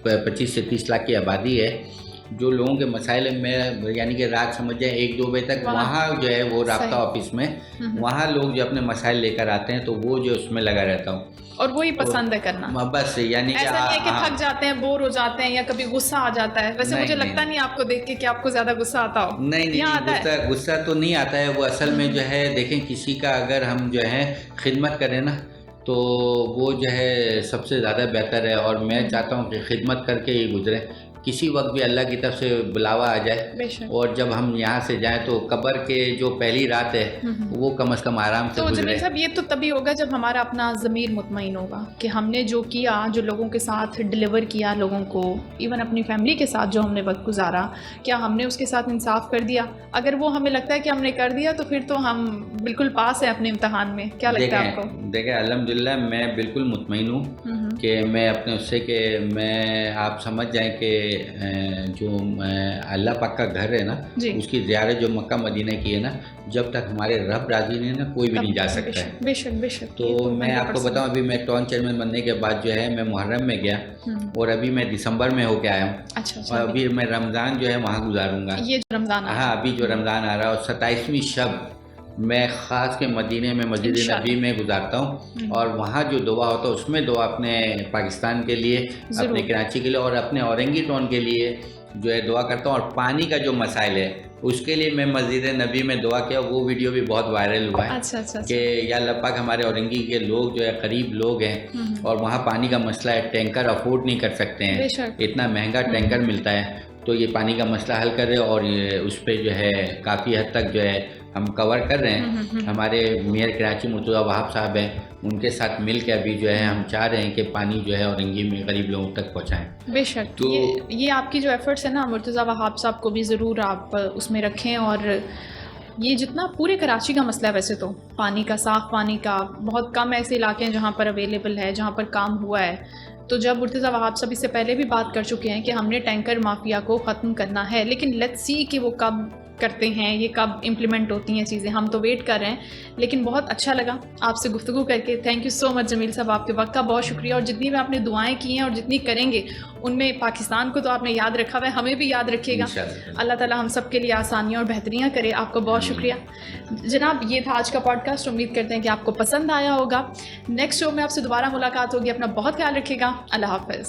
25 से 30 लाख की आबादी है, जो लोगों के मसाइल में यानी कि रात समझ जाए 1-2 बजे तक वहाँ जो है वो राब्ता ऑफिस में वहाँ लोग जो अपने मसाइल लेकर आते हैं, तो वो जो उसमें लगा रहता हूँ और वही पसंद है करना। बस यानी कि ऐसा नहीं है कि थक जाते हैं, बोर हो जाते हैं या कभी गुस्सा आ जाता है? वैसे मुझे लगता नहीं आपको देख के कि आपको ज्यादा गुस्सा आता हो। नहीं, गुस्सा तो नहीं आता है। वो असल में जो है देखें, किसी का अगर हम जो है खिदमत करें ना तो वो जो है सबसे ज़्यादा बेहतर है। और मैं चाहता हूँ कि खिदमत करके ही गुजरें। किसी वक्त भी अल्लाह की तरफ से बुलावा आ जाए और जब हम यहाँ से जाएं तो कब्र के जो पहली रात है वो कम से कम आराम से गुजरे। जमील साहब ये तो तभी होगा जब हमारा अपना ज़मीर मुतमईन होगा कि हमने जो किया, जो लोगों के साथ डिलीवर किया, लोगों को इवन अपनी फैमिली के साथ जो हमने वक्त गुजारा, क्या हमने उसके साथ इंसाफ कर दिया? अगर वो हमें लगता है कि हमने कर दिया तो फिर तो हम बिल्कुल पास हैं अपने इम्तहान में। क्या लगता है आपको? देखें अल्हम्दुलिल्लाह मैं बिल्कुल मुतमईन हूँ कि मैं अपने उससे कि मैं आप समझ जाएं कि जो अल्लाह पाक का घर है ना, उसकी ज़ियारत जो मक्का मदीना की है ना, जब तक हमारे रब राजी नहीं ना कोई भी नहीं जा सकता है। बेशक बेशक। तो मैं आपको बताऊं, अभी मैं टॉन चेयरमैन बनने के बाद जो है मैं मुहर्रम में गया और अभी मैं दिसंबर में होके आया हूँ। अच्छा। और अभी मैं रमज़ान जो है वहाँ गुजारूंगा। ये जो रमज़ान, हाँ अभी जो रमज़ान आ रहा है, और 27वीं शब मैं ख़ास के मदीने में मस्जिद नबी में गुजारता हूँ। और वहाँ जो दुआ होता है उसमें दुआ अपने पाकिस्तान के लिए, अपने कराची के लिए और अपने औरंगी टॉन के लिए जो है दुआ करता हूँ। और पानी का जो मसाइल है उसके लिए मैं मस्जिद नबी में दुआ किया, वो वीडियो भी बहुत वायरल हुआ है। अच्छा। कि या अल्लाह पाक हमारे औरंगी के लोग जो है गरीब लोग हैं और वहाँ पानी का मसला है, टैंकर अफोर्ड नहीं कर सकते हैं, इतना महंगा टैंकर मिलता है, तो ये पानी का मसला हल कर रहे हैं। और ये उस पर जो है काफ़ी हद तक जो है हम कवर कर रहे हैं। हमारे मेयर कराची मुर्तज़ा वहाब साहब हैं, उनके साथ मिल के अभी जो है हम चाह रहे हैं कि पानी जो है औरंगी में गरीब लोगों तक पहुँचाएँ। बेशक। तो ये आपकी जो एफर्ट्स है ना, मुर्तज़ा वहाब साहब को भी ज़रूर आप उसमें रखें। और ये जितना पूरे कराची का मसला है, वैसे तो पानी का, साफ़ पानी का बहुत कम ऐसे इलाके हैं जहाँ पर अवेलेबल है, जहाँ पर काम हुआ है। तो जब मुर्तज़ा वहाब साहब इससे पहले भी बात कर चुके हैं कि हमने टैंकर माफिया को ख़त्म करना है, लेकिन लेट्स सी कि वो कब करते हैं, ये कब इम्प्लीमेंट होती हैं चीज़ें, हम तो वेट कर रहे हैं। लेकिन बहुत अच्छा लगा आपसे गुफ्तगू करके। Thank you so much Jameel sahab, आपके वक्त का बहुत शुक्रिया। और जितनी भी आपने दुआएं की हैं और जितनी करेंगे, उनमें पाकिस्तान को तो आपने याद रखा हुआ है, हमें भी याद रखिएगा। अल्लाह ताला हम सब के लिए आसानियाँ और बेहतरियाँ करे। आपका बहुत शुक्रिया जनाब। ये था आज का पॉडकास्ट, उम्मीद करते हैं कि आपको पसंद आया होगा। नेक्स्ट शो में आपसे दोबारा मुलाकात होगी। अपना बहुत ख्याल रखिएगा। अल्लाह हाफ़िज़।